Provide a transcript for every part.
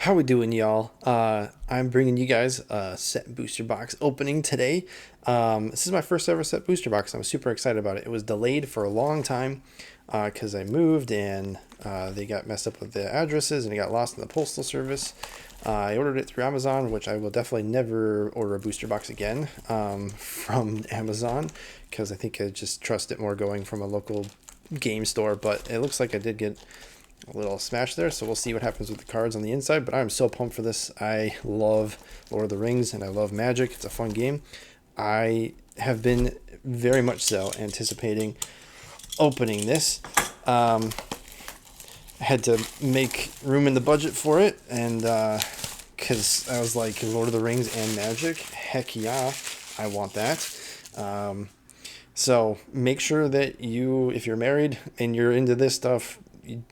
How we doing, y'all? I'm bringing you guys a set booster box opening today. This is my first ever set booster box. I'm super excited about it. It was delayed for a long time because I moved and they got messed up with the addresses and it got lost in the postal service. I ordered it through Amazon, which I will definitely never order a booster box again from Amazon because I think I just trust it more going from a local game store. But it looks like I did get a little smash there, so we'll see what happens with the cards on the inside. But I'm so pumped for this. I love Lord of the Rings and I love Magic. It's a fun game. I have been very much so anticipating opening this. I had to make room in the budget for it, and because I was like, Lord of the Rings and Magic, heck yeah, I want that. So make sure that you, if you're married and you're into this stuff,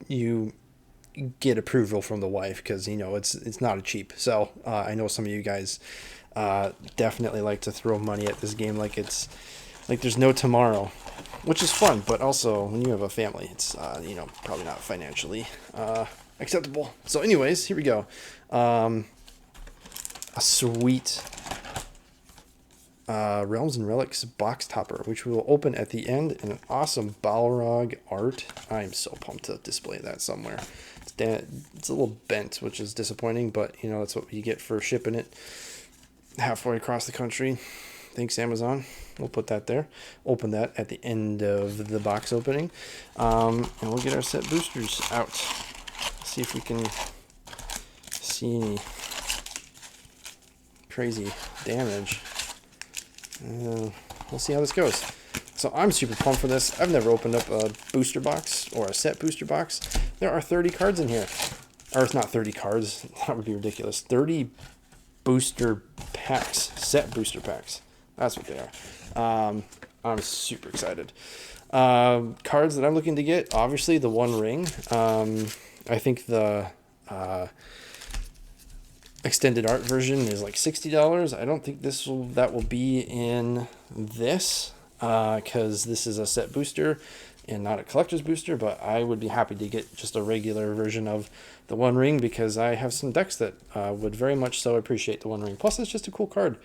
you get approval from the wife because it's not a cheap. So I know some of you guys definitely like to throw money at this game like it's like there's no tomorrow, which is fun. But also when you have a family, it's probably not financially acceptable. So anyways, here we go. A sweet Realms and Relics box topper, which we will open at the end, and an awesome Balrog art. I'm so pumped to display that somewhere. It's a little bent, which is disappointing, but that's what you get for shipping it halfway across the country. Thanks, Amazon. We'll put that there. Open that at the end of the box opening, and we'll get our set boosters out. See if we can see any crazy damage. We'll see how this goes. So I'm super pumped for this. I've never opened up a booster box or a set booster box. There are 30 cards in here. Or it's not 30 cards. That would be ridiculous. 30 booster packs. Set booster packs. That's what they are. I'm super excited. Cards that I'm looking to get. Obviously the One Ring. I think the extended art version is like $60. I don't think that will be in this because this is a set booster and not a collector's booster, but I would be happy to get just a regular version of the One Ring because I have some decks that would very much so appreciate the One Ring. Plus it's just a cool card.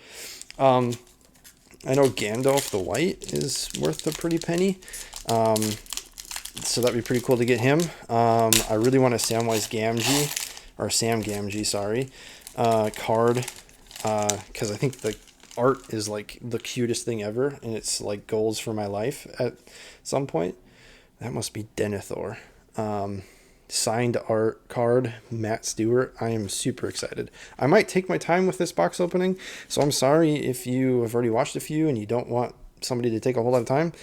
I know Gandalf the White is worth a pretty penny, so that'd be pretty cool to get him. I really want a Samwise Gamgee, or Sam Gamgee, sorry, card, because I think the art is like the cutest thing ever, and it's like goals for my life at some point. That must be Denethor. Signed art card, Matt Stewart. I am super excited. I might take my time with this box opening, so I'm sorry if you have already watched a few and you don't want somebody to take a whole lot of time,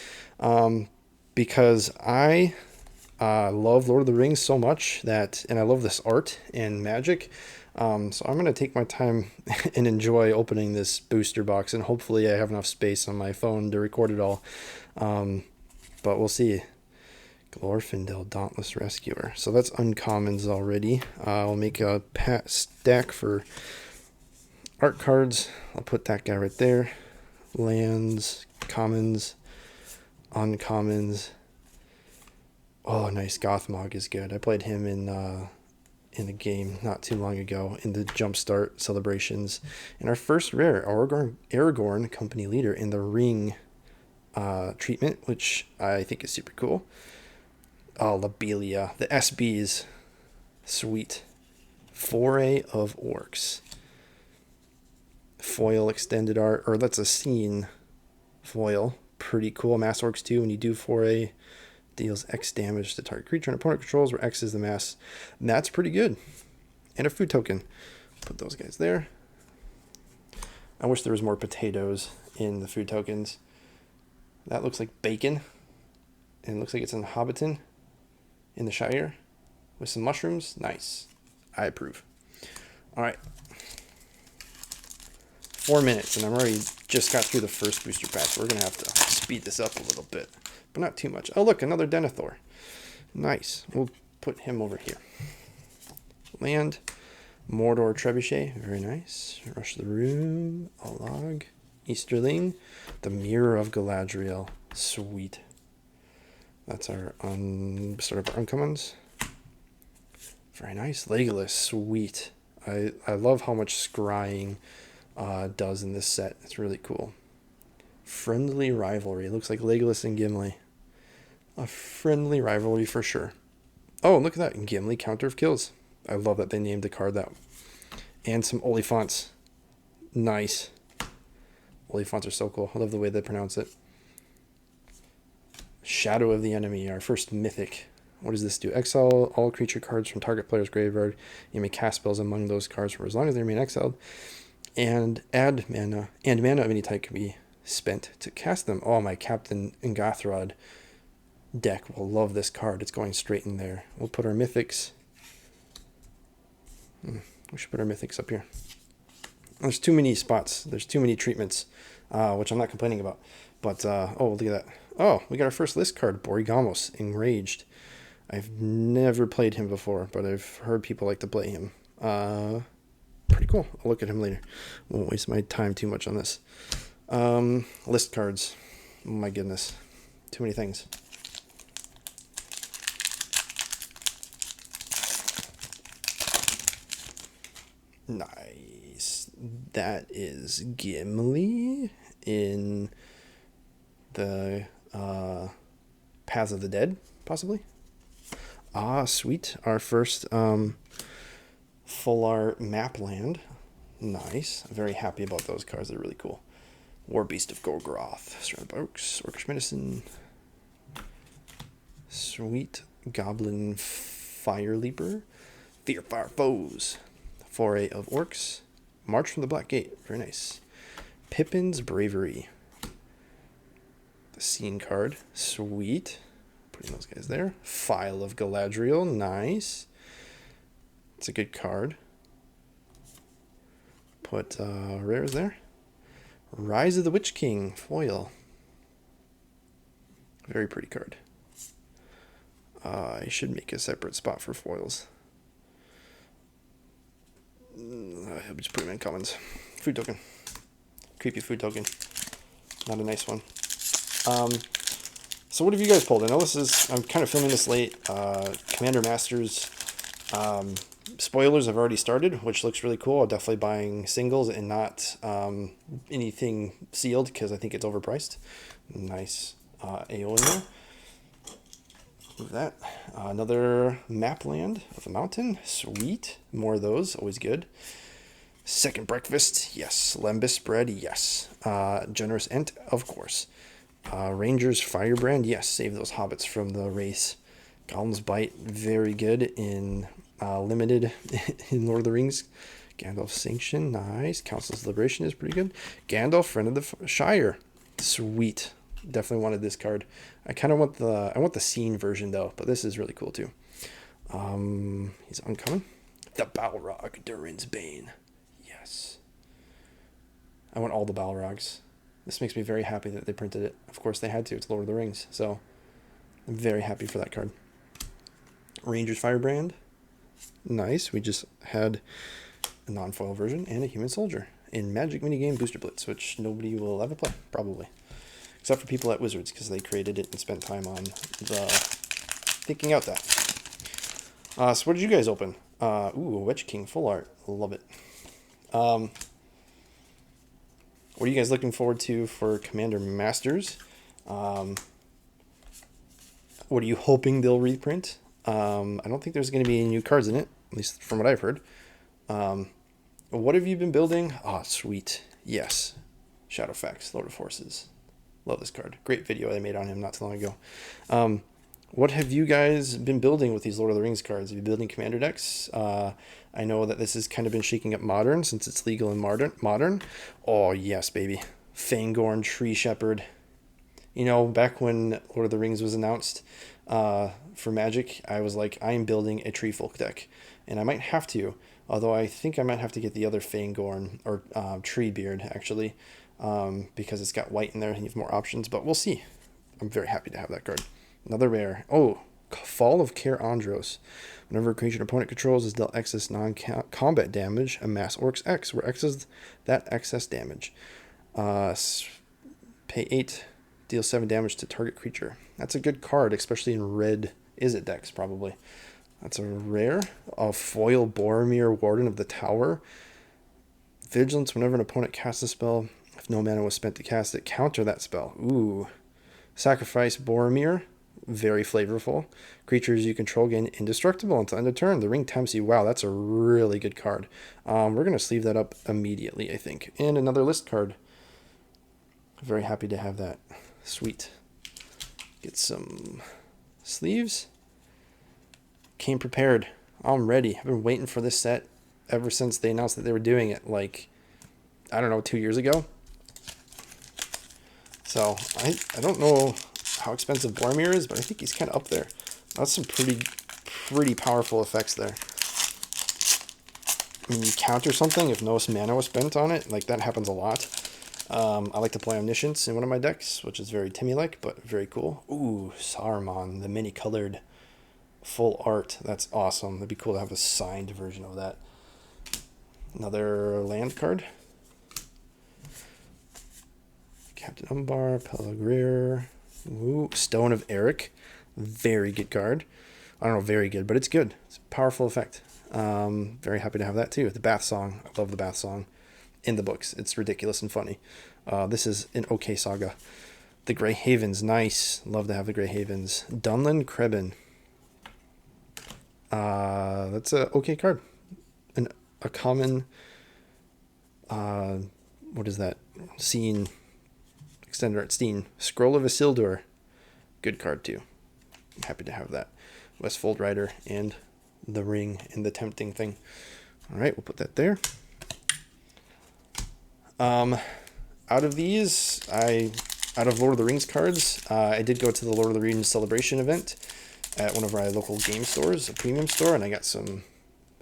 because I love Lord of the Rings so much and I love this art and Magic. So I'm going to take my time and enjoy opening this booster box, and hopefully I have enough space on my phone to record it all. But we'll see. Glorfindel, Dauntless Rescuer. So that's uncommons already. I'll make a stack for art cards. I'll put that guy right there. Lands, commons, uncommons. Oh, nice. Gothmog is good. I played him in a game not too long ago in the Jumpstart celebrations. And our first rare, Aragorn, company leader in the ring treatment, which I think is super cool. Oh, Lobelia. The SBs. Sweet. Foray of Orcs. Foil extended art, or that's a scene foil. Pretty cool. Mass Orcs 2, when you do Foray, deals X damage to target creature and opponent controls, where X is the mass. And that's pretty good. And a food token. Put those guys there. I wish there was more potatoes in the food tokens. That looks like bacon. And it looks like it's in Hobbiton in the Shire with some mushrooms. Nice. I approve. All right. 4 minutes, and I'm already just got through the first booster pack, so we're going to have to speed this up a little bit, but not too much. Oh, look, another Denethor. Nice. We'll put him over here. Land. Mordor Trebuchet. Very nice. Rush the Room. A log. Easterling. The Mirror of Galadriel. Sweet. That's our start of our uncommons. Very nice. Legolas. Sweet. I love how much scrying does in this set. It's really cool. Friendly rivalry. It looks like Legolas and Gimli. A friendly rivalry for sure. Oh, look at that. Gimli counter of kills. I love that they named the card that. And some Oliphants. Nice. Oliphants are so cool. I love the way they pronounce it. Shadow of the Enemy, our first mythic. What does this do? Exile all creature cards from target player's graveyard. You may cast spells among those cards for as long as they remain exiled. And add mana. And mana of any type can be spent to cast them. Oh, my Captain Ngathrod deck will love this card. It's going straight in there. We'll put our mythics. We should put our mythics up here. There's too many spots. There's too many treatments, which I'm not complaining about. But, oh, look at that. Oh, we got our first list card, Borigamos, Enraged. I've never played him before, but I've heard people like to play him. Pretty cool. I'll look at him later. Won't waste my time too much on this. List cards. Oh my goodness. Too many things. Nice. That is Gimli in the Paths of the Dead, possibly. Ah, sweet. Our first full art map land. Nice. I'm very happy about those cards. They're really cool. War Beast of Gorgoroth. Surrounded by Orcs. Orcish Medicine. Sweet. Goblin Fire Leaper. Fear Fire Foes. Foray of Orcs. March from the Black Gate. Very nice. Pippin's Bravery. The Scene card. Sweet. Putting those guys there. File of Galadriel. Nice. It's a good card. Put rares there. Rise of the Witch King. Foil. Very pretty card. I should make a separate spot for foils. I'll just put them in commons. Food token. Creepy food token. Not a nice one. So what have you guys pulled? I know this is, I'm kind of filming this late. Commander Masters spoilers have already started, which looks really cool. I'm definitely buying singles and not anything sealed because I think it's overpriced. Nice AO in there. Move that. Another map land of a mountain. Sweet. More of those. Always good. Second breakfast. Yes. Lembas bread. Yes. Generous Ent. Of course. Rangers Firebrand. Yes. Save those hobbits from the race. Golem's Bite. Very good in limited in Lord of the Rings. Gandalf's Sanction. Nice. Council's Liberation is pretty good. Gandalf, Friend of the Shire. Sweet. Definitely wanted this card. I kind of want the scene version though, but this is really cool too. He's uncommon. The Balrog, Durin's Bane. Yes. I want all the Balrogs. This makes me very happy that they printed it. Of course they had to. It's Lord of the Rings, so I'm very happy for that card. Rangers Firebrand. Nice. We just had a non-foil version and a human soldier in Magic Minigame Booster Blitz, which nobody will ever play, probably. Except for people at Wizards, because they created it and spent time on the thinking out that. So what did you guys open? Ooh, Witch King full art. Love it. What are you guys looking forward to for Commander Masters? What are you hoping they'll reprint? I don't think there's going to be any new cards in it, at least from what I've heard. What have you been building? Ah, sweet. Yes. Shadowfax, Lord of Forces. Love this card. Great video I made on him not too long ago. What have you guys been building with these Lord of the Rings cards? Have you been building commander decks? I know that this has kind of been shaking up Modern since it's legal in Modern. Oh, yes, baby. Fangorn, Tree Shepherd. You know, back when Lord of the Rings was announced for Magic, I was like, I'm building a Tree Folk deck. And I might have to, although I think I might have to get the other Fangorn, or Treebeard, actually. Because it's got white in there and you have more options, but we'll see. I'm very happy to have that card. Another rare. Oh, Fall of Care Andros. Whenever a creature an opponent controls is dealt excess non-combat damage, amass Orcs X, where X is that excess damage. Pay 8, deal 7 damage to target creature. That's a good card, especially in red Izzet decks, probably. That's a rare. A foil Boromir, Warden of the Tower. Vigilance, whenever an opponent casts a spell, if no mana was spent to cast it, counter that spell. Ooh. Sacrifice Boromir. Very flavorful. Creatures you control gain indestructible until end of turn. The ring tempts you. Wow, that's a really good card. We're going to sleeve that up immediately, I think. And another list card. Very happy to have that. Sweet. Get some sleeves. Came prepared. I'm ready. I've been waiting for this set ever since they announced that they were doing it, like, I don't know, 2 years ago. So I don't know how expensive Boromir is, but I think he's kind of up there. That's some pretty powerful effects there. I mean, you counter something if no mana was spent on it. Like, that happens a lot. I like to play Omniscience in one of my decks, which is very Timmy-like, but very cool. Ooh, Saruman, the mini-colored full art. That's awesome. That'd be cool to have a signed version of that. Another land card. Captain Umbar, Pelagreer. Ooh, Stone of Eric. Very good card. I don't know, very good, but it's good. It's a powerful effect. Very happy to have that too. The Bath Song. I love the Bath Song in the books. It's ridiculous and funny. This is an okay saga. The Grey Havens. Nice. Love to have the Grey Havens. Dunlin Krebin. That's a okay card. A common, what is that? Scene. Extended Art Steen. Scroll of Isildur. Good card too. I'm happy to have that. Westfold Rider and the ring and the tempting thing. All right, we'll put that there. Out of these, out of Lord of the Rings cards, I did go to the Lord of the Rings Celebration event at one of our local game stores, a premium store, and I got some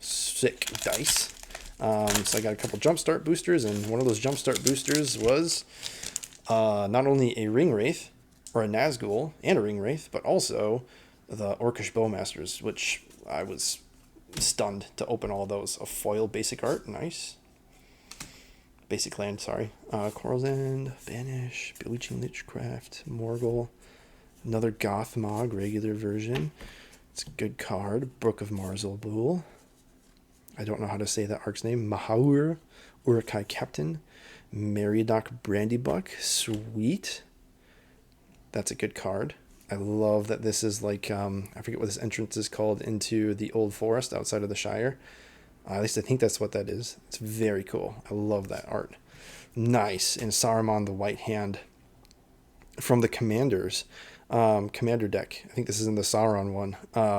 sick dice. So I got a couple Jumpstart boosters, and one of those Jumpstart boosters was not only a Ring Wraith, or a Nazgul, and a Ring Wraith, but also the Orcish Bowmasters, which I was stunned to open all those. A foil basic art, nice. Basic land, sorry. Coral's End, Banish, Bewitching Lichcraft, Morgul, another Gothmog regular version. It's a good card. Brook of Marzulbul. I don't know how to say that arc's name. Mahaur, Urukai Captain, Meriadoc Brandybuck. Sweet. That's a good card. I love that this is like, I forget what this entrance is called into the Old Forest outside of the Shire. At least I think that's what that is. It's very cool. I love that art. Nice. And Saruman the White Hand from the Commanders. Commander deck. I think this is in the Sauron one.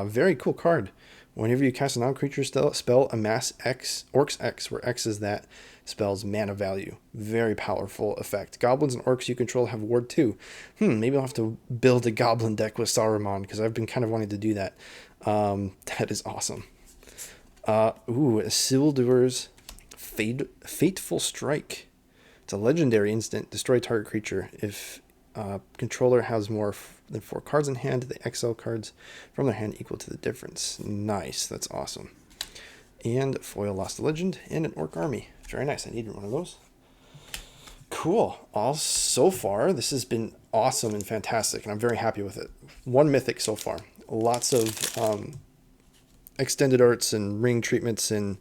Very cool card. Whenever you cast a non-creature spell, amass X, Orcs X, where X is that spell's mana value. Very powerful effect. Goblins and Orcs you control have Ward 2. Maybe I'll have to build a Goblin deck with Saruman, because I've been kind of wanting to do that. That is awesome. Isildur's Fateful Strike. It's a legendary instant. Destroy target creature. If controller has more than 4 cards in hand, they exile cards from their hand equal to the difference. Nice. That's awesome. And foil Lost Legend and an Orc Army. Very nice. I needed one of those. Cool. All so far, this has been awesome and fantastic, and I'm very happy with it. One mythic so far. Lots of extended arts and ring treatments and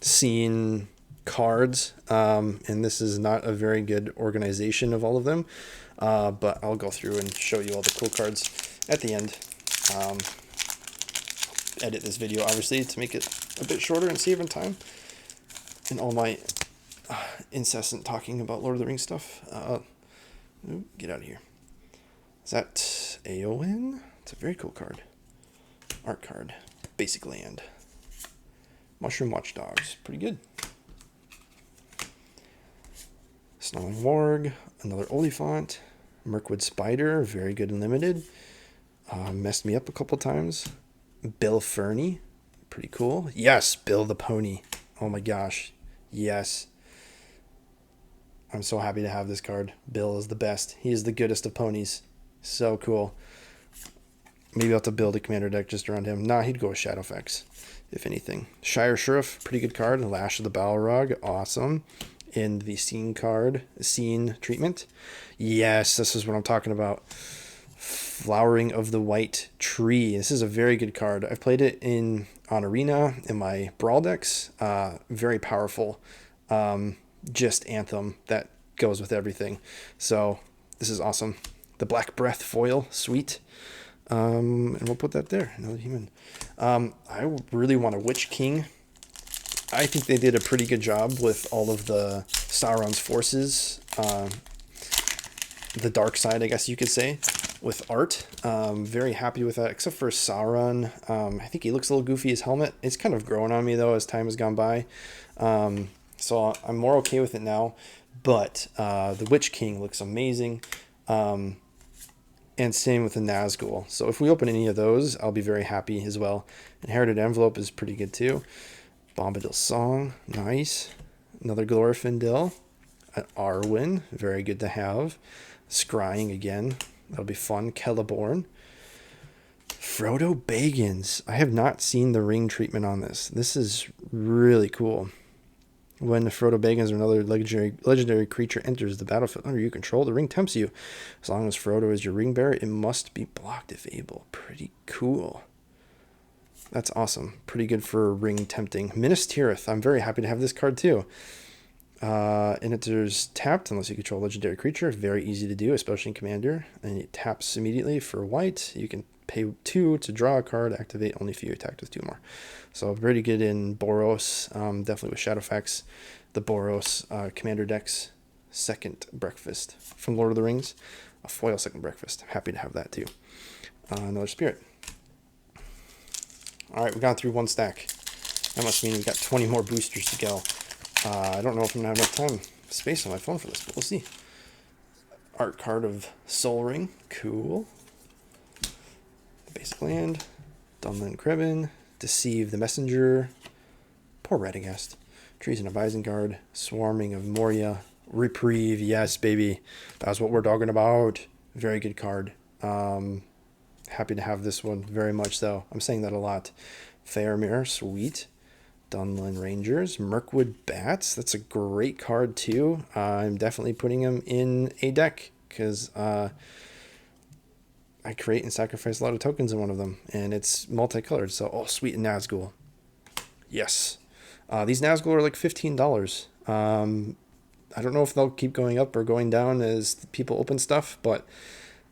scene cards, and this is not a very good organization of all of them, but I'll go through and show you all the cool cards at the end. Edit this video obviously to make it a bit shorter and save in time and all my incessant talking about Lord of the Rings stuff. Get out of here. Is that Aowen? It's a very cool card. Art card. Basic land. Mushroom Watchdogs. Pretty good. Snarling Warg. Another Oliphant. Mirkwood Spider. Very good and limited. Messed me up a couple times. Bill Fernie. Pretty cool. Yes, Bill the Pony. Oh my gosh. Yes. I'm so happy to have this card. Bill is the best. He is the goodest of ponies. So cool. Maybe I'll have to build a commander deck just around him. Nah, he'd go with Shadowfax, if anything. Shire Sheriff, pretty good card. Lash of the Balrog, awesome. And the Scene card, Scene treatment. Yes, this is what I'm talking about. Flowering of the White Tree. This is a very good card. I've played it on Arena in my Brawl decks. Very powerful. Just Anthem that goes with everything. So this is awesome. The Black Breath foil, sweet. And we'll put that there. Another human. I really want a Witch King. I think they did a pretty good job with all of the Sauron's forces. The dark side, I guess you could say, with art. Very happy with that, except for Sauron. I think he looks a little goofy, his helmet. It's kind of grown on me, though, as time has gone by. So I'm more okay with it now. But the Witch King looks amazing. And same with the Nazgul. So if we open any of those, I'll be very happy as well. Inherited Envelope is pretty good, too. Bombadil Song, nice. Another Glorfindel. An Arwen, very good to have. Scrying again, that'll be fun. Celeborn. Frodo Baggins. I have not seen the ring treatment on this. This is really cool. When Frodo Baggins or another legendary creature enters the battlefield under your control, the ring tempts you. As long as Frodo is your ring bearer, it must be blocked if able. Pretty cool. That's awesome. Pretty good for ring tempting. Minas Tirith. I'm very happy to have this card too. And it enters tapped unless you control a legendary creature. Very easy to do, especially in Commander. And it taps immediately for white. You can pay 2 to draw a card, activate only if you attacked with 2 more. So pretty good in Boros, definitely with Shadowfax. The Boros Commander decks, second breakfast from Lord of the Rings. A foil second breakfast. Happy to have that too. Another Spirit. All right, we got through 1 stack. That must mean we got 20 more boosters to go. I don't know if I'm going to have enough time, space on my phone for this, but we'll see. Art card of Sol Ring. Cool. The basic land. Dunlin Cribben. Deceive the Messenger. Poor Radagast. Treason of Isengard. Swarming of Moria. Reprieve. Yes, baby. That's what we're talking about. Very good card. Happy to have this one. Very much so. I'm saying that a lot. Faramir. Sweet. Dunlin Rangers, Mirkwood Bats. That's a great card too. I'm definitely putting him in a deck because I create and sacrifice a lot of tokens in one of them, and it's multicolored. So, oh, sweet, Nazgul. Yes, these Nazgul are like $15. I don't know if they'll keep going up or going down as people open stuff, but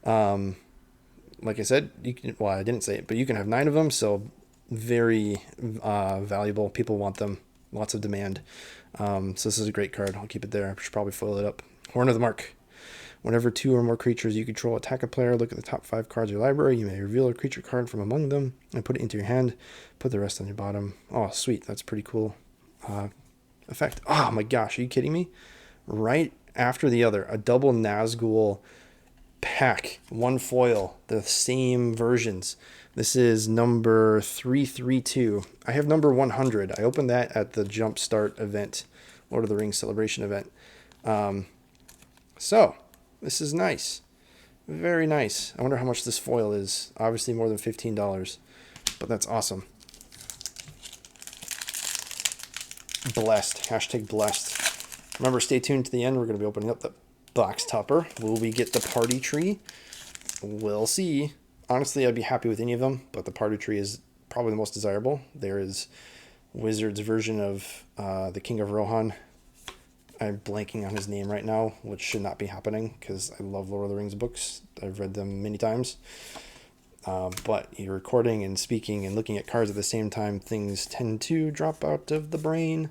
like I said, you can. Well, I didn't say it, but you can have 9 of them. So. Very valuable. People want them. Lots of demand. So this is a great card. I'll keep it there. I should probably foil it up. Horn of the Mark. Whenever 2 or more creatures you control attack a player, look at the top 5 cards of your library. You may reveal a creature card from among them and put it into your hand. Put the rest on your bottom. Oh, sweet. That's pretty cool effect. Oh my gosh. Are you kidding me? Right after the other. A double Nazgul pack. 1 foil. The same versions. This is number 332. I have number 100. I opened that at the Jumpstart event, Lord of the Rings celebration event. So, this is nice. Very nice. I wonder how much this foil is. Obviously more than $15, but that's awesome. Blessed. Hashtag blessed. Remember, stay tuned to the end. We're going to be opening up the box topper. Will we get the party tree? We'll see. Honestly, I'd be happy with any of them, but the party tree is probably the most desirable. There is Wizard's version of the King of Rohan. I'm blanking on his name right now, which should not be happening because I love Lord of the Rings books. I've read them many times. But you're recording and speaking and looking at cards at the same time, things tend to drop out of the brain.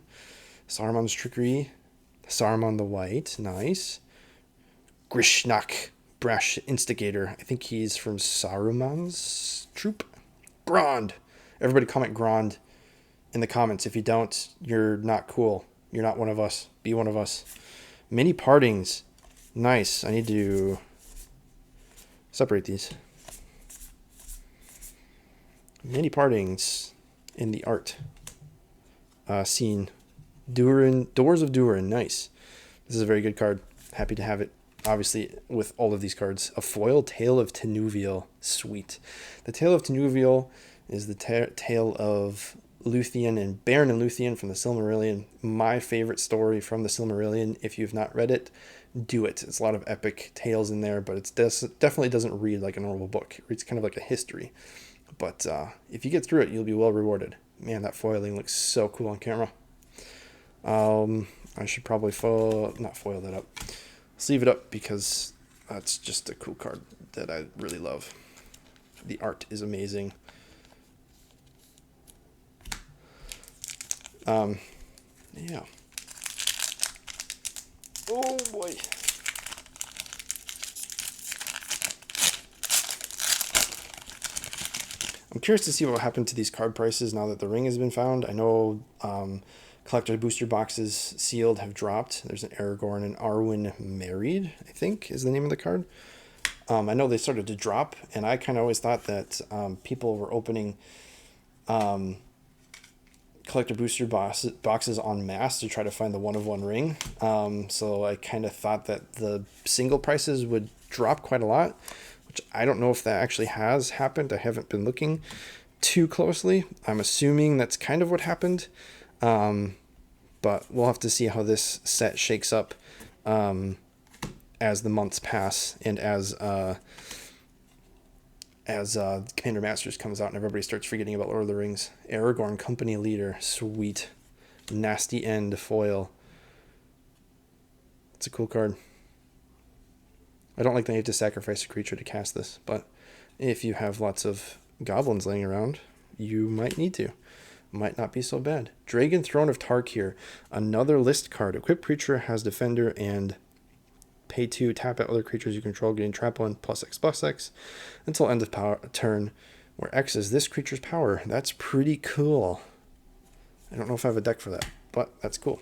Saruman's Trickery. Saruman the White. Nice. Grishnak. Brash Instigator. I think he's from Saruman's troop. Grond. Everybody comment Grond in the comments. If you don't, you're not cool. You're not one of us. Be one of us. Mini Partings. Nice. I need to separate these. Mini Partings in the art scene. Doors of Durin. Nice. This is a very good card. Happy to have it. Obviously, with all of these cards. A foil Tale of Tenuviel. Sweet. The Tale of Tenuviel is the tale of Luthien and Beren and Luthien from the Silmarillion. My favorite story from the Silmarillion. If you've not read it, do it. It's a lot of epic tales in there, but it definitely doesn't read like a normal book. It reads kind of like a history. But if you get through it, you'll be well rewarded. Man, that foiling looks so cool on camera. I should probably not foil that up. Sleeve it up because that's just a cool card that I really love. The art is amazing. Yeah. Oh boy. I'm curious to see what will happen to these card prices now that the ring has been found. I know collector booster boxes sealed have dropped. There's an Aragorn and Arwen Married, I think is the name of the card. I know they started to drop, and I kind of always thought that people were opening collector booster boxes en masse to try to find the one-of-one ring. So I kind of thought that the single prices would drop quite a lot, which I don't know if that actually has happened. I haven't been looking too closely. I'm assuming that's kind of what happened. But we'll have to see how this set shakes up as the months pass and as Commander Masters comes out and everybody starts forgetting about Lord of the Rings. Aragorn, Company Leader, sweet. Nasty End foil. It's a cool card. I don't like that you have to sacrifice a creature to cast this, but if you have lots of goblins laying around, you might need to. Might not be so bad. Dragon Throne of Tarkir, another list card. Equipped creature has Defender and pay 2, tap at other creatures you control, getting trap 1 +X until end of turn, where X is this creature's power. That's pretty cool. I don't know if I have a deck for that, but that's cool.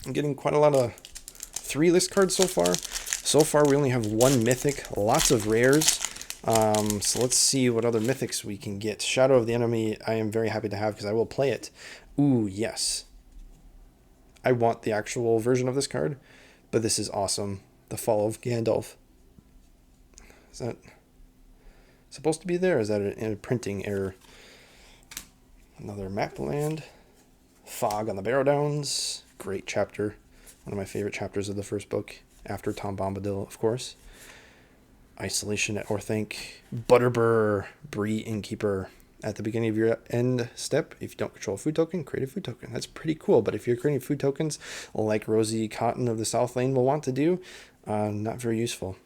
I'm getting quite a lot of 3 list cards so far. So far, we only have 1 mythic, lots of rares. So let's see what other mythics we can get. Shadow of the Enemy, I am very happy to have because I will play it. Ooh, yes. I want the actual version of this card, but this is awesome. The Fall of Gandalf. Is that supposed to be there? Or is that a printing error? Another map land. Fog on the Barrow Downs. Great chapter. One of my favorite chapters of the first book. After Tom Bombadil, of course. Isolation at Orthanc. Butterbur, Bree Innkeeper. At the beginning of your end step, if you don't control a food token, create a food token. That's pretty cool, but if you're creating food tokens like Rosie Cotton of the South Lane will want to do, not very useful.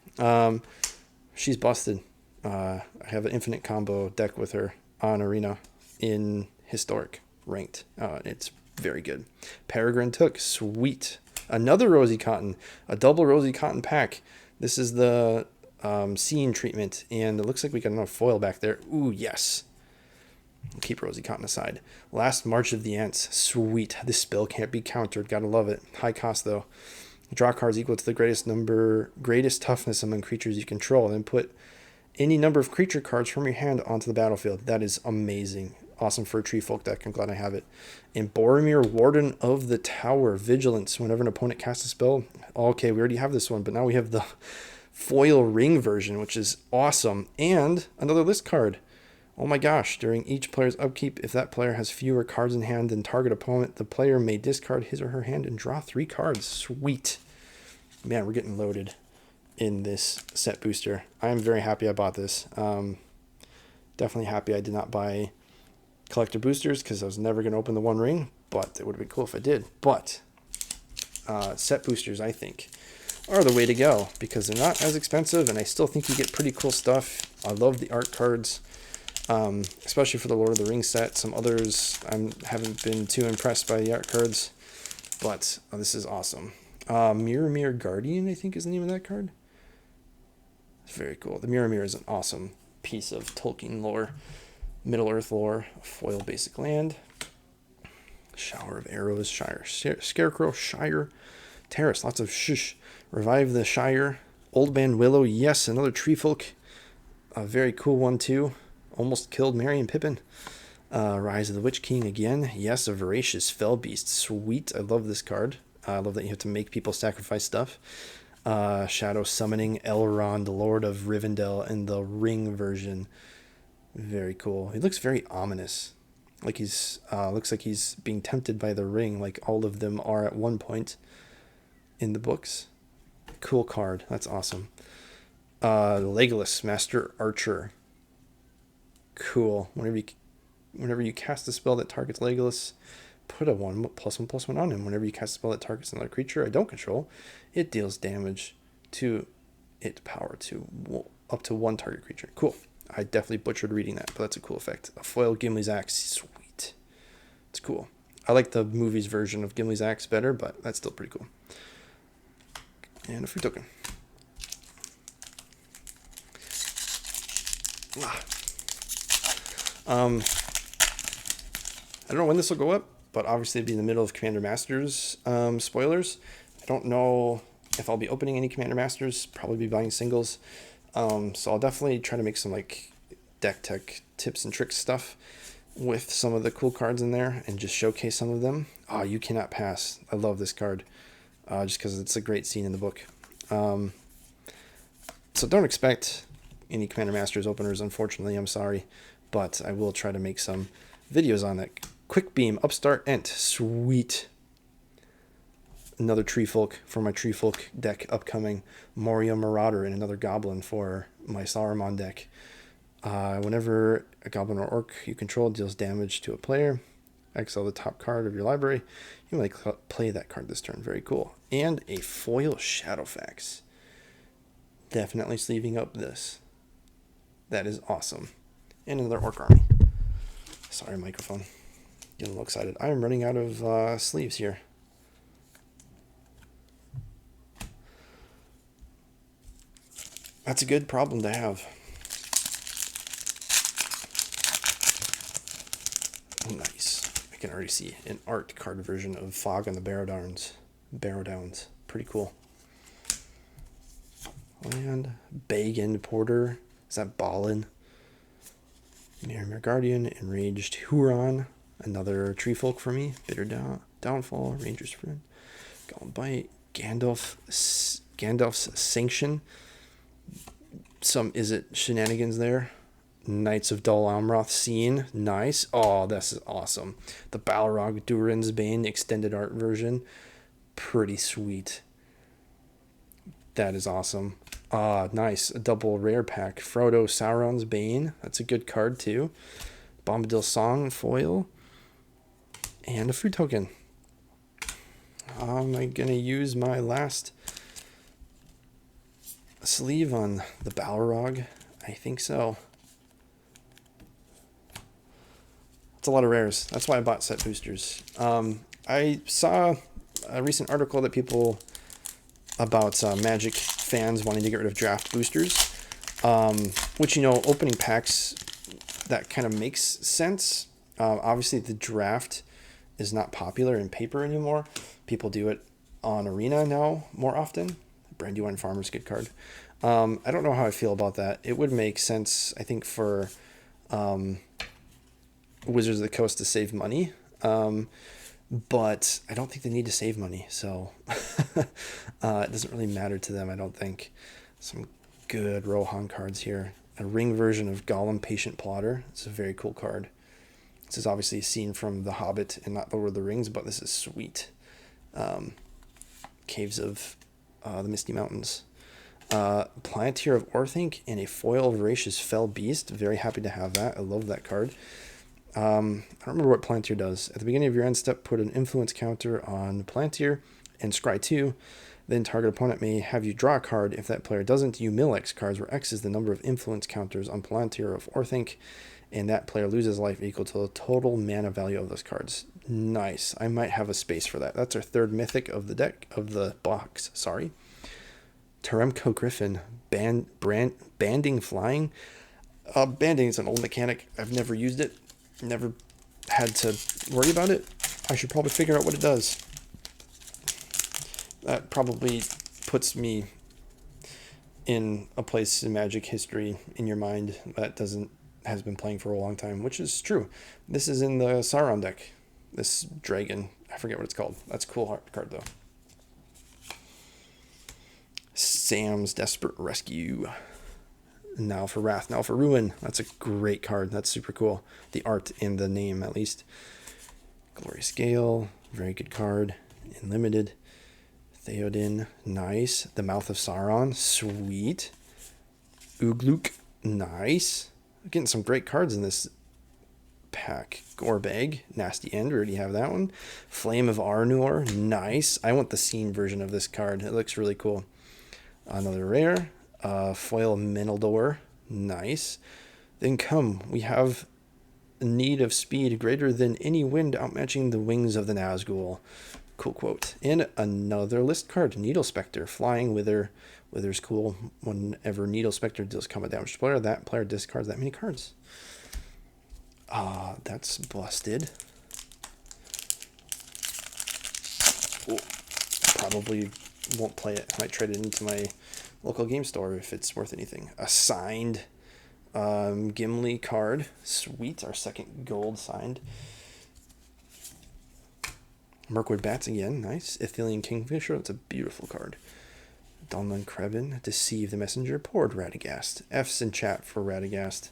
She's busted. I have an infinite combo deck with her on Arena in Historic ranked. It's very good. Peregrine Took, sweet. Another Rosie Cotton, a double Rosie Cotton pack. This is the scene treatment, and it looks like we got enough foil back there. Ooh, yes. I'll keep Rosie Cotton aside. Last March of the Ants, sweet. This spell can't be countered. Gotta love it. High cost though. Draw cards equal to the greatest toughness among creatures you control, and put any number of creature cards from your hand onto the battlefield. That is amazing. Awesome for a tree folk deck. I'm glad I have it. And Boromir, Warden of the Tower, Vigilance. Whenever an opponent casts a spell. Okay, we already have this one, but now we have the foil ring version, which is awesome. And another list card. Oh my gosh. During each player's upkeep, if that player has fewer cards in hand than target opponent, the player may discard his or her hand and draw 3 cards. Sweet. Man, we're getting loaded in this set booster. I'm very happy I bought this. Definitely happy I did not buy collector boosters because I was never going to open the One Ring, but it would have been cool if I did. But set boosters, I think, are the way to go because they're not as expensive, and I still think you get pretty cool stuff. I love the art cards, especially for the Lord of the Rings set. Some others I haven't been too impressed by the art cards, but this is awesome. Mirror Guardian, I think, is the name of that card. It's very cool. The Mirror is an awesome piece of Tolkien lore. Middle-earth lore, foil basic land, Shower of Arrows, Shire, Scarecrow, Shire, Terrace, lots of shush, Revive the Shire, Old Man Willow, yes, another tree folk, a very cool one too, almost killed Merry and Pippin, Rise of the Witch King again, yes, a Voracious Fell Beast, sweet, I love this card, I love that you have to make people sacrifice stuff, Shadow Summoning, Elrond, Lord of Rivendell, and the Ring version. Very cool. He looks very ominous. Like he's looks like he's being tempted by the ring, like all of them are at one point in the books. cool card. That's awesome. Legolas, Master Archer. Cool. Whenever you cast a spell that targets Legolas, put a 1/1/1 on him. Whenever you cast a spell that targets another creature I don't control, it deals damage to its power to up to one target creature. Cool. I definitely butchered reading that, but that's a cool effect. A foil Gimli's Axe. Sweet. It's cool. I like the movie's version of Gimli's Axe better, but that's still pretty cool. And a free token. I don't know when this will go up, but obviously it'll be in the middle of Commander Masters spoilers. I don't know if I'll be opening any Commander Masters, probably be buying singles. So I'll definitely try to make some like deck tech tips and tricks stuff with some of the cool cards in there and just showcase some of them. Oh, You Cannot Pass. I love this card just because it's a great scene in the book. So don't expect any Commander Masters openers, unfortunately. I'm sorry, but I will try to make some videos on that. Quick Beam, Upstart Ent. Sweet. Another Tree Folk for my Tree Folk deck upcoming. Moria Marauder and another Goblin for my Saruman deck. Whenever a Goblin or Orc you control deals damage to a player, exile the top card of your library. You may play that card this turn. Very cool. And a foil Shadowfax. Definitely sleeving up this. That is awesome. And another Orc army. Sorry, microphone. Getting a little excited. I am running out of sleeves here. That's a good problem to have. Nice. I can already see an art card version of Fog on the Barrowdowns. Pretty cool. Land. Bagan Porter. Is that Ballin? Mirror Guardian. Enraged Huron. Another Tree Folk for me. Bitter Downfall. Ranger's Friend. Golem Bite. Gandalf's Sanction. Some shenanigans there. Knights of Dol Amroth Scene. Nice. Oh, this is awesome. The Balrog Durin's Bane extended art version. Pretty sweet. That is awesome. Nice. A double rare pack. Frodo Sauron's Bane. That's a good card too. Bombadil Song foil. And a food token. Am I going to use my last sleeve on the Balrog? I think so. It's a lot of rares. That's why I bought set boosters. I saw a recent article that people about Magic fans wanting to get rid of draft boosters, which, opening packs, that kind of makes sense. Obviously, the draft is not popular in paper anymore. People do it on Arena now more often. Brandywine Farmer's good card. I don't know how I feel about that. It would make sense, I think, for Wizards of the Coast to save money. But I don't think they need to save money, so it doesn't really matter to them, I don't think. Some good Rohan cards here. A ring version of Gollum Patient Plotter. It's a very cool card. This is obviously a scene from The Hobbit and not Lord of the Rings, but this is sweet. Caves of the Misty Mountains. Planeteer of Orthanc and a foil Voracious Fell Beast. Very happy to have that. I love that card. I don't remember what Planeteer does. At the beginning of your end step, put an influence counter on Planeteer and scry 2. Then target opponent may have you draw a card. If that player doesn't, you mill X cards, where X is the number of influence counters on Planeteer of Orthanc, and that player loses life equal to the total mana value of those cards. Nice. I might have a space for that. That's our third mythic of the deck, of the box. Sorry. Teremco Griffin, banding flying. Banding is an old mechanic. I've never used it. Never had to worry about it. I should probably figure out what it does. That probably puts me in a place in Magic history in your mind that has been playing for a long time, which is true. This is in the Sauron deck. This dragon, I forget what it's called. That's a cool card though. Sam's Desperate Rescue. Now for Wrath, now for Ruin. That's a great card. That's super cool. The art in the name, at least. Glorious Gale, very good card. In limited. Theoden, nice. The Mouth of Sauron, sweet. Ugluk, nice. Getting some great cards in this pack. Gorbag, Nasty End, we already have that one. Flame of Arnor, nice. I want the scene version of this card. It looks really cool. Another rare. Foil Menildor, nice. Then we have need of speed greater than any wind, outmatching the wings of the Nazgul. Cool quote. And another list card, Needle Spectre, Flying Wither. Wither's cool. Whenever Needle Spectre deals combat damage to player, that player discards that many cards. That's busted. Ooh, probably won't play it. I might trade it into my local game store if it's worth anything. A signed Gimli card. Sweet. Our second gold signed. Mirkwood Bats again. Nice. Ithilien Kingfisher. That's a beautiful card. Donlin Krebin. Deceive the Messenger. Poured Radagast. F's in chat for Radagast.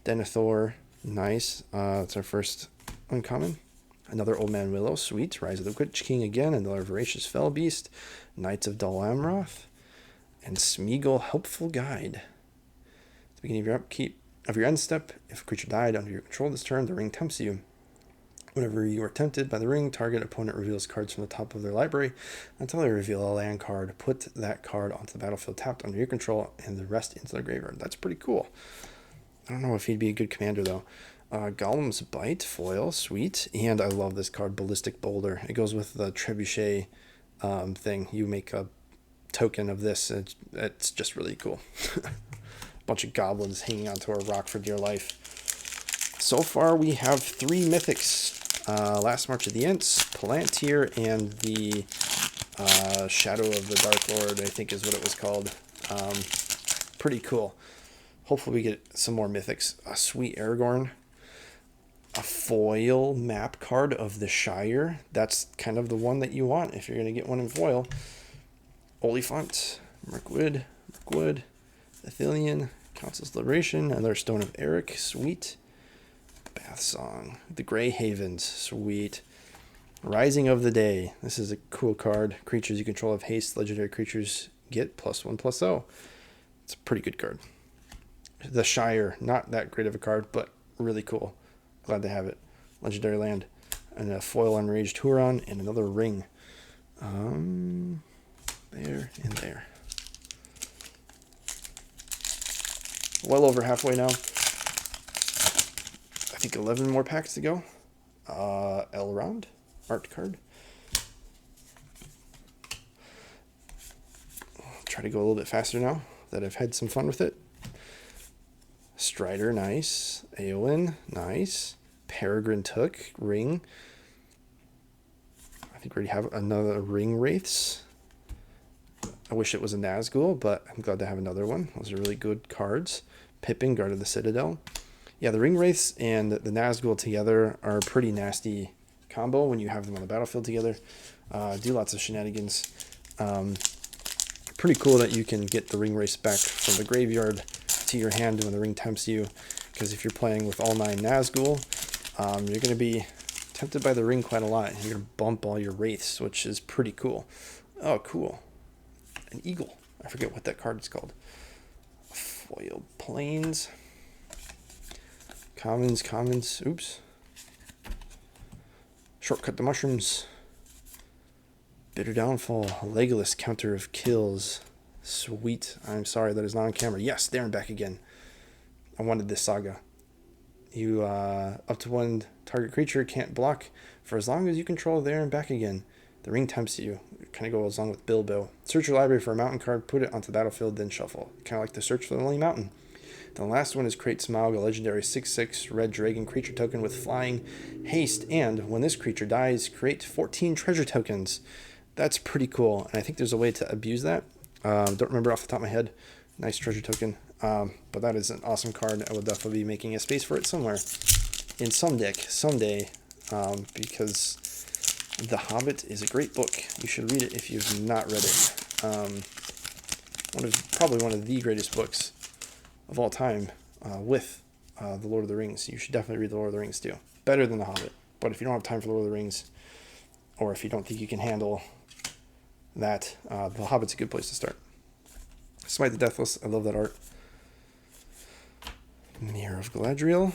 Denethor. Nice. It's our first uncommon. Another Old Man Willow. Sweet. Rise of the Witch King again. Another Voracious Fell Beast. Knights of Dol Amroth. And Smeagol Helpful Guide. At the beginning of your upkeep of your end step, if a creature died under your control this turn, the ring tempts you. Whenever you are tempted by the ring, target opponent reveals cards from the top of their library. Until they reveal a land card, put that card onto the battlefield tapped under your control and the rest into their graveyard. That's pretty cool. I don't know if he'd be a good commander, though. Golem's Bite, foil, sweet. And I love this card, Ballistic Boulder. It goes with the Trebuchet thing. You make a token of this. It's just really cool. Bunch of goblins hanging onto a rock for dear life. So far, we have 3 mythics. Last March of the Ents, Palantir, and the Shadow of the Dark Lord, I think is what it was called. Pretty cool. Hopefully we get some more mythics. A sweet Aragorn. A foil map card of the Shire. That's kind of the one that you want if you're going to get one in foil. Oliphant, Mirkwood, Ithilien, Council's Liberation, another Stone of Eric, sweet. Bath Song, the Grey Havens, sweet. Rising of the Day. This is a cool card. Creatures you control have haste. Legendary creatures get +1/+0. It's a pretty good card. The Shire, not that great of a card, but really cool. Glad to have it. Legendary land. And a foil Enraged Huron and another ring. There and there. Well over halfway now. I think 11 more packs to go. Elrond, art card. Try to go a little bit faster now that I've had some fun with it. Strider, nice. Eowyn, nice. Peregrine Took, ring. I think we already have another ring Wraiths. I wish it was a Nazgul, but I'm glad to have another one. Those are really good cards. Pippin, Guard of the Citadel. Yeah, the ring Wraiths and the Nazgul together are a pretty nasty combo when you have them on the battlefield together. Do lots of shenanigans. Pretty cool that you can get the ring Wraiths back from the graveyard to your hand when the ring tempts you. Because if you're playing with all 9 Nazgul, you're going to be tempted by the ring quite a lot. You're going to bump all your Wraiths, which is pretty cool. Oh, cool. An eagle. I forget what that card is called. Foiled Plains. Commons. Oops. Shortcut the Mushrooms. Bitter Downfall. Legolas, Counter of Kills. Sweet. I'm sorry that is not on camera. Yes, there and back again. I wanted this saga. You, up to 1 target creature can't block for as long as you control there and back again. The ring tempts you. Kind of goes along with Bilbo. Search your library for a mountain card, put it onto the battlefield, then shuffle. Kind of like the search for the Lonely Mountain. The last one is create Smaug, a legendary 6/6 red dragon creature token with flying, haste, and when this creature dies, create 14 treasure tokens. That's pretty cool, and I think there's a way to abuse that. Don't remember off the top of my head. Nice treasure token, but that is an awesome card. I will definitely be making a space for it somewhere in some deck someday, because The Hobbit is a great book. You should read it if you've not read it. Probably one of the greatest books of all time, with The Lord of the Rings. You should definitely read The Lord of the Rings too. Better than The Hobbit. But if you don't have time for Lord of the Rings, or if you don't think you can handle that. The Hobbit's a good place to start. Smite the Deathless, I love that art. Mirror of Galadriel,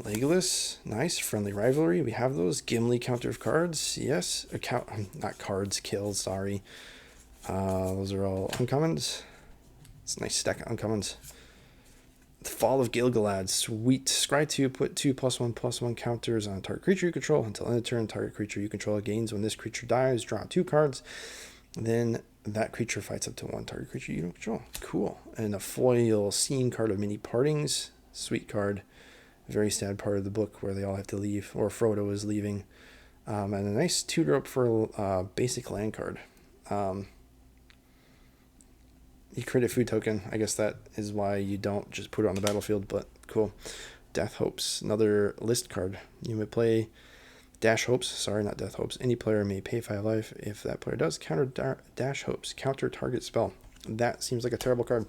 Legolas, nice. Friendly Rivalry, we have those. Gimli, Counter of Cards, yes. Not cards, kills, sorry. Those are all uncommons. It's a nice stack of uncommons. The Fall of Gil-galad, sweet. Scry 2, put 2+1/+1 counters on a target creature you control. Until end of turn, target creature you control gains. When this creature dies, draw 2 cards. Then that creature fights up to 1 target creature you don't control. Cool. And a foil scene card of Many Partings. Sweet card. Very sad part of the book where they all have to leave, or Frodo is leaving. And a nice 2-drop for a basic land card. You create a food token. I guess that is why you don't just put it on the battlefield, but cool. Death Hopes, another list card. You may play Dash Hopes. Sorry, not Death Hopes. Any player may pay 5 life. If that player does, counter Dash Hopes. Counter target spell. That seems like a terrible card.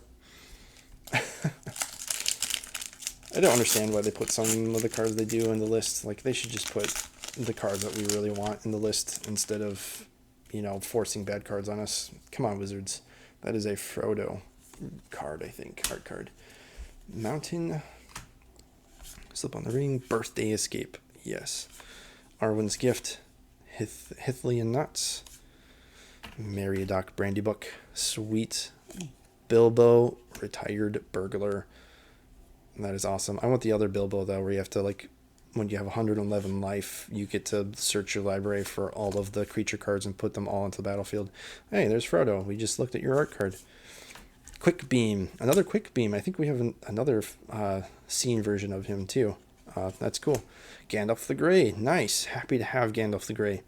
I don't understand why they put some of the cards they do in the list. Like, they should just put the cards that we really want in the list instead of, forcing bad cards on us. Come on, Wizards. That is a Frodo card, I think. Art card. Mountain. Slip on the Ring. Birthday Escape. Yes. Arwen's Gift. Hithlian Nuts. Meriadoc Brandy Book. Sweet. Bilbo. Retired Burglar. That is awesome. I want the other Bilbo, though, where you have to, when you have 111 life, you get to search your library for all of the creature cards and put them all into the battlefield. Hey, there's Frodo. We just looked at your art card. Quick Beam. Another Quick Beam. I think we have another scene version of him, too. That's cool. Gandalf the Grey. Nice. Happy to have Gandalf the Grey.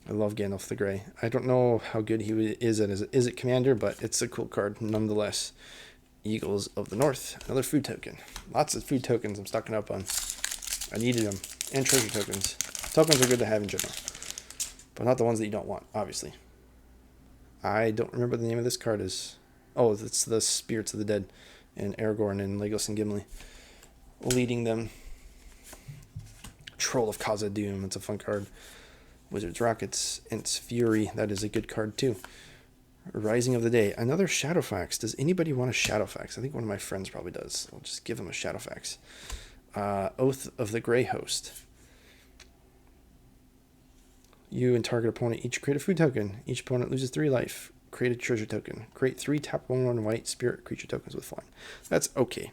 I love Gandalf the Grey. I don't know how good he is at Is it Commander, but it's a cool card nonetheless. Eagles of the North. Another food token. Lots of food tokens I'm stocking up on. I needed them. And treasure tokens. Tokens are good to have in general, but not the ones that you don't want, obviously. I don't remember the name of this card is. Oh, it's the Spirits of the Dead. And Aragorn and Legolas and Gimli leading them. Troll of Khazad-dûm. It's a fun card. Wizards Rockets. Ent's Fury. That is a good card, too. Rising of the Day. Another Shadowfax. Does anybody want a Shadowfax? I think one of my friends probably does. I'll just give him a Shadowfax. Oath of the Grey Host. You and target opponent each create a food token. Each opponent loses 3 life. Create a treasure token. Create 3 tap 1/1 white spirit creature tokens with flying. That's okay.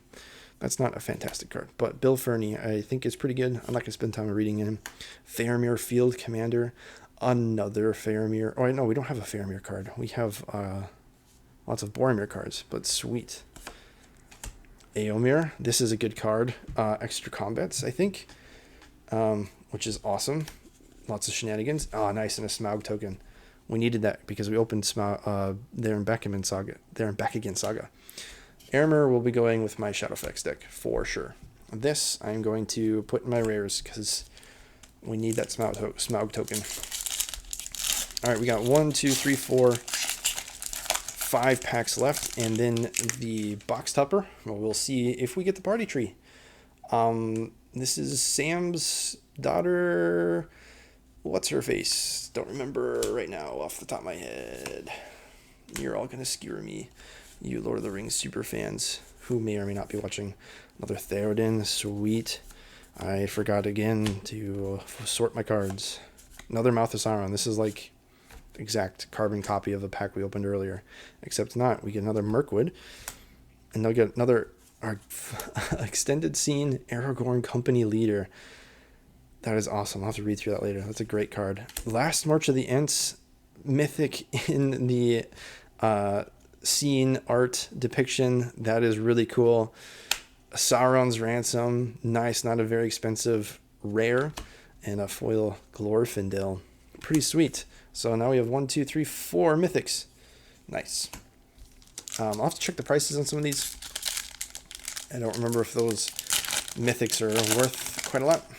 That's not a fantastic card. But Bill Ferny, I think, is pretty good. I'm not going to spend time reading him. Faramir Field Commander. Another Faramir. Oh, no, we don't have a Faramir card. We have lots of Boromir cards, but sweet. Eomer. This is a good card. Extra combats, I think, which is awesome. Lots of shenanigans. Oh, nice, and a Smaug token. We needed that because we opened Smaug there in Back Again Saga. Eomer will be going with my Shadowfax deck for sure. This I'm going to put in my rares because we need that Smaug token. All right, we got 1, 2, 3, 4, 5 packs left, and then the box topper. Well, we'll see if we get the party tree. This is Sam's daughter. What's her face? Don't remember right now off the top of my head. You're all gonna skewer me, you Lord of the Rings super fans who may or may not be watching. Another Theoden, sweet. I forgot again to sort my cards. Another Mouth of Sauron. This is like exact carbon copy of the pack we opened earlier, except not. We get another Mirkwood, and they'll get another extended scene Aragorn Company Leader. That is awesome. I'll have to read through that later. That's a great card. Last March of the Ents, mythic in the scene art depiction. That is really cool. Sauron's Ransom. Nice, not a very expensive rare. And a foil Glorfindel. Pretty sweet. So now we have 1, 2, 3, 4 mythics. Nice. I'll have to check the prices on some of these. I don't remember if those mythics are worth quite a lot.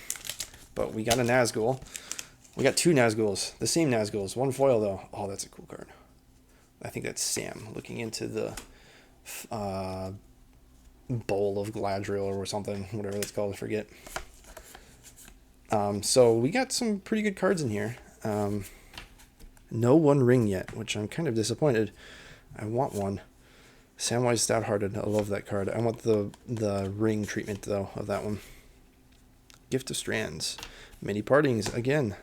But we got a Nazgul. We got 2 Nazguls. The same Nazguls. 1 foil, though. Oh, that's a cool card. I think that's Sam looking into the bowl of Galadriel or something. Whatever that's called. I forget. So we got some pretty good cards in here. No One Ring yet, which I'm kind of disappointed. I want one. Samwise Stout-Hearted. I love that card. I want the ring treatment, though, of that one. Gift of Strands. Many Partings, again.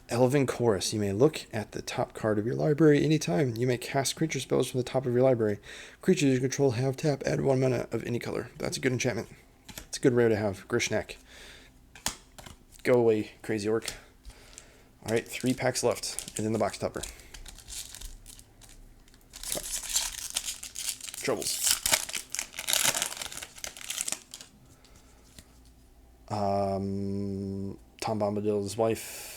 Elven Chorus. You may look at the top card of your library anytime. You may cast creature spells from the top of your library. Creatures you control have tap, add 1 mana of any color. That's a good enchantment. It's a good rare to have. Grishnak. Go away, crazy orc. Alright, 3 packs left. And then the box topper. Troubles. Tom Bombadil's wife.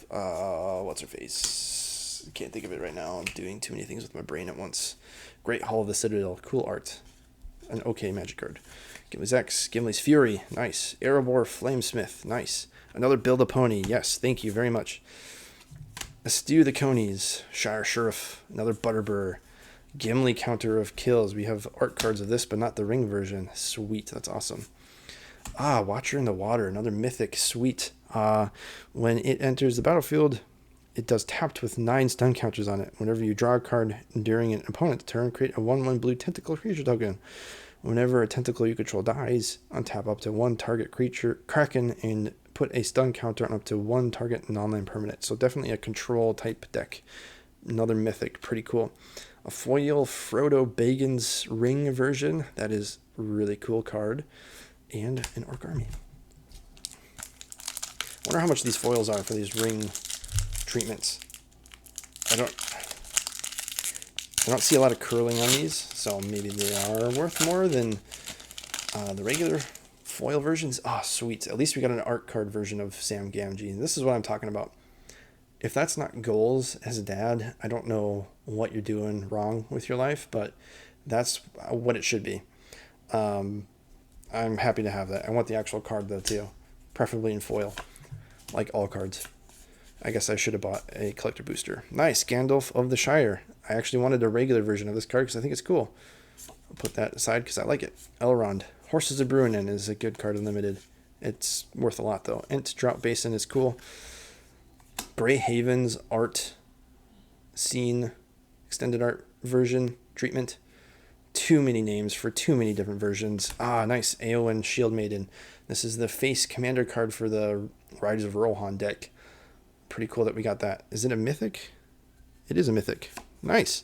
What's her face? Can't think of it right now. I'm doing too many things with my brain at once. Great Hall of the Citadel. Cool art. An okay magic card. Gimli's X. Gimli's Fury. Nice. Erebor Flamesmith. Nice. Another Build a Pony. Yes, thank you very much. Stew the Conies. Shire Sheriff. Another Butterbur. Gimli Counter of Kills. We have art cards of this, but not the ring version. Sweet. That's awesome. Watcher in the Water. Another mythic. Sweet. When it enters the battlefield, it does tapped with 9 stun counters on it. Whenever you draw a card during an opponent's turn, create a 1/1 blue tentacle creature token. Whenever a tentacle you control dies, untap up to 1 target creature, Kraken, and put a stun counter on up to 1 target non-land permanent. So definitely a control type deck. Another mythic. Pretty cool. A foil Frodo Baggins ring version. That is a really cool card. And an Orc Army. I wonder how much these foils are for these ring treatments. I don't see a lot of curling on these, so maybe they are worth more than the regular foil versions. Sweet. At least we got an art card version of Sam Gamgee. And this is what I'm talking about. If that's not goals as a dad, I don't know what you're doing wrong with your life, but that's what it should be. I'm happy to have that. I want the actual card, though, too. Preferably in foil, like all cards. I guess I should have bought a collector booster. Nice. Gandalf of the Shire. I actually wanted a regular version of this card because I think it's cool. I'll put that aside because I like it. Elrond. Horses of Bruinen is a good card in limited. It's worth a lot, though. Ent Drought Basin is cool. Grey Haven's art scene extended art version treatment. Too many names for too many different versions. Nice. Eowyn Shield Maiden. This is the face commander card for the Riders of Rohan deck. Pretty cool that we got that. Is it a mythic? It is a mythic. Nice.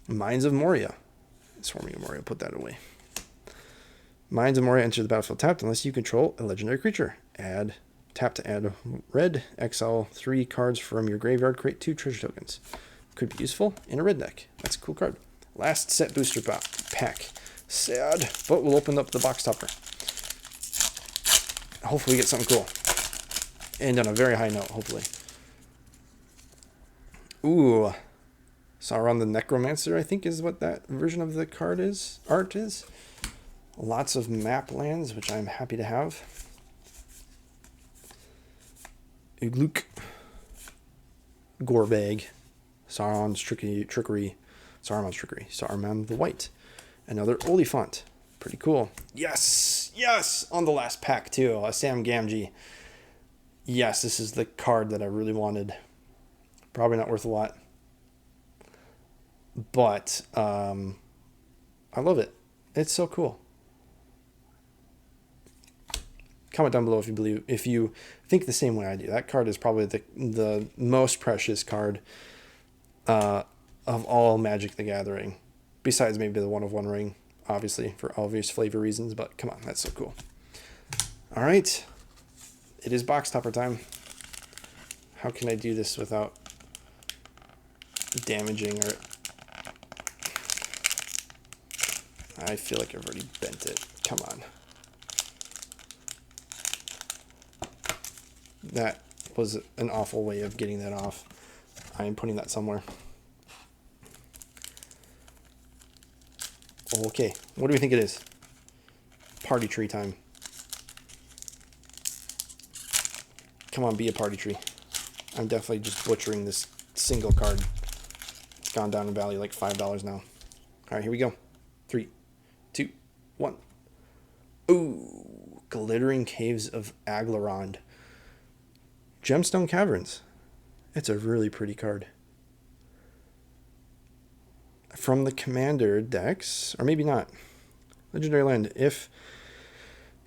Mines of Moria. Swarming of Moria. Put that away. Mines of Moria enter the battlefield tapped unless you control a legendary creature. Tap to add red. Exile 3 cards from your graveyard. Create 2 treasure tokens. Could be useful in a red deck. That's a cool card. Last set booster pack. Sad, but we'll open up the box topper. Hopefully we get something cool. And on a very high note, hopefully. Ooh. Sauron the Necromancer, I think is what that version of the card is. Art is. Lots of map lands, which I'm happy to have. Ugluk. Gorbag. Sauron's Trickery. Saruman's Trickery. Saruman the White. Another Oliphant. Pretty cool. Yes! Yes! On the last pack, too. A Sam Gamgee. Yes, this is the card that I really wanted. Probably not worth a lot. But, I love it. It's so cool. Comment down below if you think the same way I do. That card is probably the most precious card of all Magic the Gathering. Besides maybe the 1/1 ring, obviously, for obvious flavor reasons. But come on, that's so cool. All right. It is box topper time. How can I do this without damaging or... I feel like I've already bent it. Come on. That was an awful way of getting that off. I am putting that somewhere. Okay, what do we think it is? Party tree time. Come on, be a party tree. I'm definitely just butchering this single card. It's gone down in value like $5 now. All right, here we go. 3, 2, 1. Ooh, Glittering Caves of Aglarond. Gemstone Caverns. It's a really pretty card. From the Commander decks, or maybe not. Legendary land. If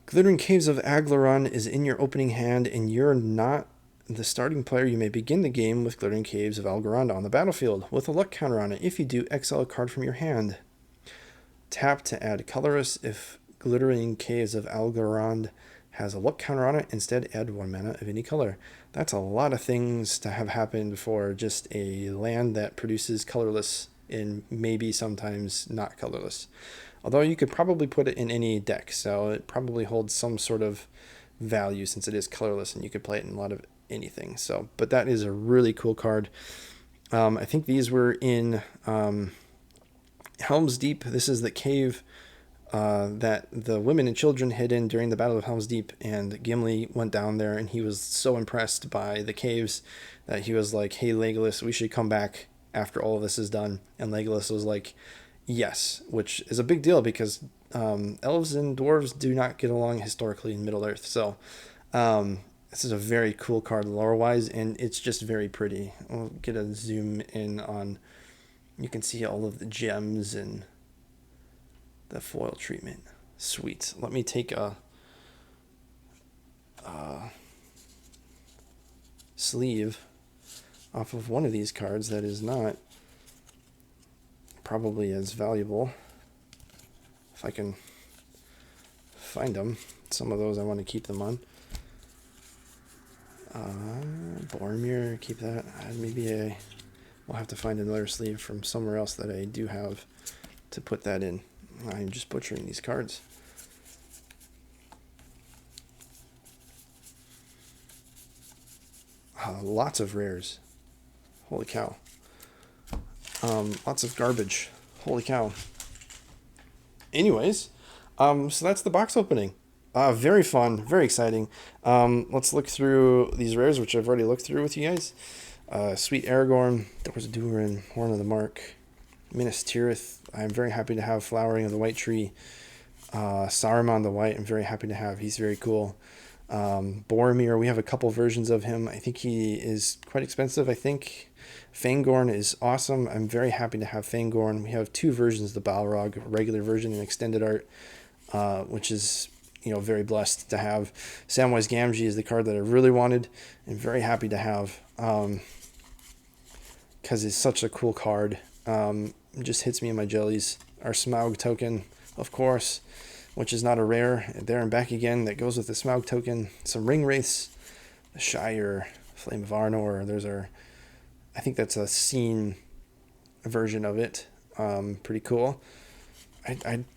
Glittering Caves of Aglarond is in your opening hand and you're not the starting player, you may begin the game with Glittering Caves of Algarond on the battlefield with a luck counter on it. If you do, exile a card from your hand. Tap to add colorless. If Glittering Caves of Algarond has a luck counter on it, instead add 1 mana of any color. That's a lot of things to have happened for just a land that produces colorless and maybe sometimes not colorless. Although you could probably put it in any deck, so it probably holds some sort of value since it is colorless and you could play it in a lot of anything. So, but that is a really cool card. I think these were in Helm's Deep. This is the cave that the women and children hid in during the Battle of Helm's Deep, and Gimli went down there and he was so impressed by the caves that he was like, hey Legolas, we should come back after all of this is done. And Legolas was like, yes, which is a big deal because elves and dwarves do not get along historically in Middle Earth. So this is a very cool card lore-wise, and it's just very pretty. I'll get a zoom in on, you can see all of the gems and the foil treatment. Sweet. Let me take a sleeve off of one of these cards that is not probably as valuable. If I can find them. Some of those I want to keep them on. Boromir, keep that. Maybe we'll have to find another sleeve from somewhere else that I do have to put that in. I'm just butchering these cards. Lots of rares. Holy cow. Lots of garbage. Holy cow. Anyways, so that's the box opening. Very fun, very exciting. Let's look through these rares, which I've already looked through with you guys. Sweet Aragorn, Doors of Durin, Horn of the Mark, Minas Tirith. I'm very happy to have Flowering of the White Tree. Saruman the White, I'm very happy to have. He's very cool. Boromir, we have a couple versions of him. I think he is quite expensive. I think Fangorn is awesome. I'm very happy to have Fangorn. We have 2 versions, the Balrog regular version and extended art, which is, you know, very blessed to have. Samwise Gamgee is the card that I really wanted and very happy to have, because it's such a cool card. It just hits me in my jellies. Our Smaug token, of course, which is not a rare. There and back again, that goes with the Smaug token. Some Ring Wraiths, the Shire, Flame of Arnor. There's our, I think that's a scene version of it. Pretty cool.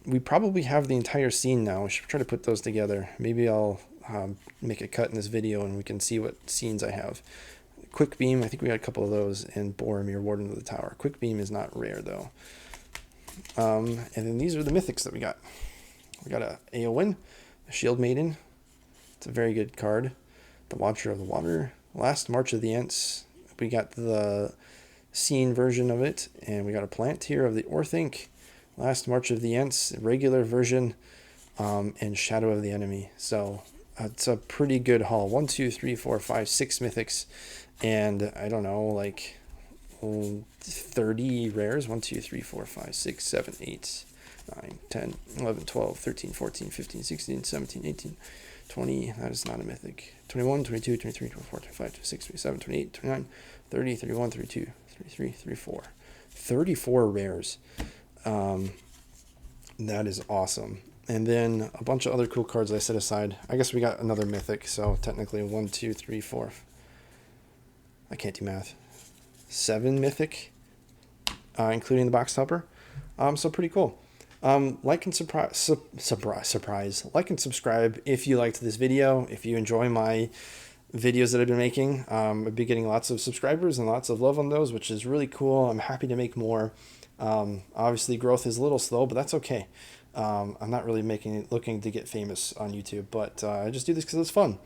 We probably have the entire scene now. We should try to put those together. Maybe I'll make a cut in this video and we can see what scenes I have. Quick Beam, I think we got a couple of those, and Boromir, Warden of the Tower. Quick Beam is not rare though. And then these are the mythics that we got. We got a Eowyn, a Shield Maiden. It's a very good card. The Watcher of the Water. Last March of the Ents. We got the scene version of it, and we got a Palantir of the Orthanc. Last March of the Ents, regular version, and Shadow of the Enemy. So it's a pretty good haul. 1, 2, 3, 4, 5, 6 mythics, and I don't know, like 30 rares. 1, 2, 3, 4, 5, 6, 7, 8, 9, 10, 11, 12, 13, 14, 15, 16, 17, 18, 20. That is not a mythic. 21, 22, 23, 24, 25, 26, 27, 28, 29, 30, 31, 32, 33, 34. 34 rares. That is awesome. And then a bunch of other cool cards I set aside. I guess we got another mythic, so technically 1, 2, 3, 4. I can't do math. 7 mythic, including the box topper. So pretty cool. Like and surprise. Like and subscribe if you liked this video. If you enjoy my videos that I've been making, I've been getting lots of subscribers and lots of love on those, which is really cool. I'm happy to make more. Obviously growth is a little slow, but that's okay. I'm not really looking to get famous on YouTube, but I just do this because it's fun.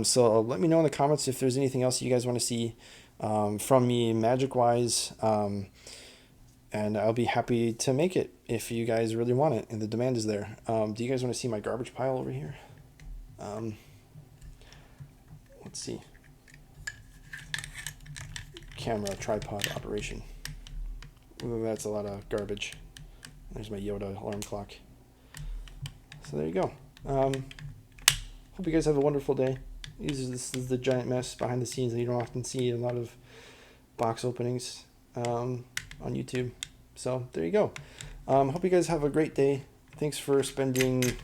So let me know in the comments if there's anything else you guys want to see from me magic wise, and I'll be happy to make it if you guys really want it and the demand is there. Do you guys want to see my garbage pile over here? Let's see. camera tripod operation. Ooh, that's a lot of garbage. There's my Yoda alarm clock. So there you go. Hope you guys have a wonderful day. This is the giant mess behind the scenes that you don't often see in a lot of box openings on YouTube. So there you go. Hope you guys have a great day. Thanks for spending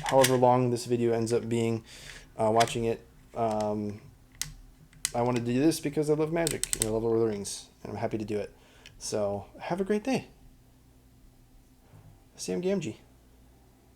however long this video ends up being watching it. I wanted to do this because I love magic and I love Lord of the Rings, and I'm happy to do it. So have a great day. Sam Gamgee.